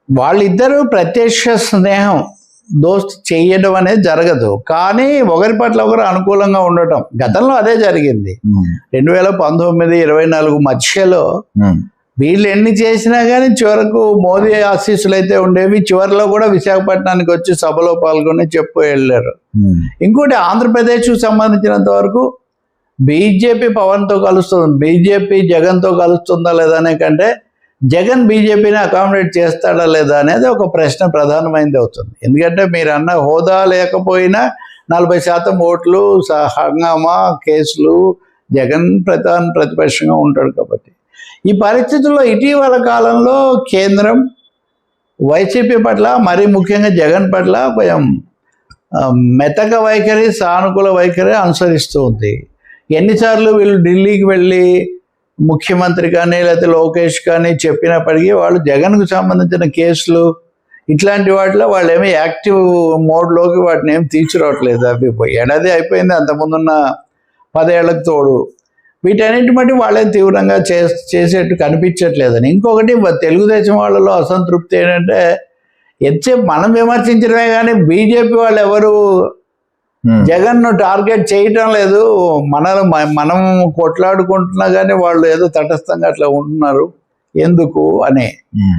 వాళ్ళిద్దరూ ప్రత్యక్ష స్నేహం దోస్త్ చేయడం అనేది జరగదు, కానీ ఒకరి పట్ల ఒకరు అనుకూలంగా ఉండటం గతంలో అదే జరిగింది. 2019-24 మధ్యలో వీళ్ళు ఎన్ని చేసినా కానీ చివరకు మోదీ ఆశీస్సులు అయితే ఉండేవి. చివరిలో కూడా విశాఖపట్నానికి వచ్చి సభలో పాల్గొని చెప్పు వెళ్ళారు. ఇంకోటి ఆంధ్రప్రదేశ్కు సంబంధించినంత వరకు బీజేపీ పవన్తో కలుస్తుంది, బీజేపీ జగన్తో కలుస్తుందా లేదా అనే కంటే జగన్ బీజేపీని అకామిడేట్ చేస్తాడా లేదా అనేది ఒక ప్రశ్న ప్రధానమైనది అవుతుంది. ఎందుకంటే మీరు అన్న హోదా లేకపోయినా 40% ఓట్లు, హంగామా కేసులు, జగన్ ప్రతిపక్షంగా ఉంటాడు కాబట్టి ఈ పరిస్థితుల్లో ఇటీవల కాలంలో కేంద్రం వైసీపీ పట్ల మరీ ముఖ్యంగా జగన్ పట్ల కొంచెం మెతక వైఖరి, సానుకూల వైఖరి అనుసరిస్తూ ఉంది. ఎన్నిసార్లు వీళ్ళు ఢిల్లీకి వెళ్ళి ముఖ్యమంత్రి కానీ లేకపోతే లోకేష్ కానీ చెప్పినప్పటికీ వాళ్ళు జగన్కు సంబంధించిన కేసులు ఇట్లాంటి వాటిలో వాళ్ళు ఏమీ యాక్టివ్ మోడ్లోకి వాటిని ఏమి తీసుకురావట్లేదు. అవి ఏడాది అయిపోయింది, అంతకుముందున్న 10 ఏళ్లకు తోడు వీటన్నిటి బట్టి వాళ్ళేం తీవ్రంగా చేసేట్టు కనిపించట్లేదని. ఇంకొకటి తెలుగుదేశం వాళ్ళలో అసంతృప్తి ఏంటంటే ఎంతసేపు మనం విమర్శించడమే కానీ బీజేపీ వాళ్ళు ఎవరు జగన్ను టార్గెట్ చేయటం లేదు. మనం కొట్లాడుకుంటున్నా కానీ వాళ్ళు ఏదో తటస్థంగా అట్లా ఉంటున్నారు ఎందుకు అని.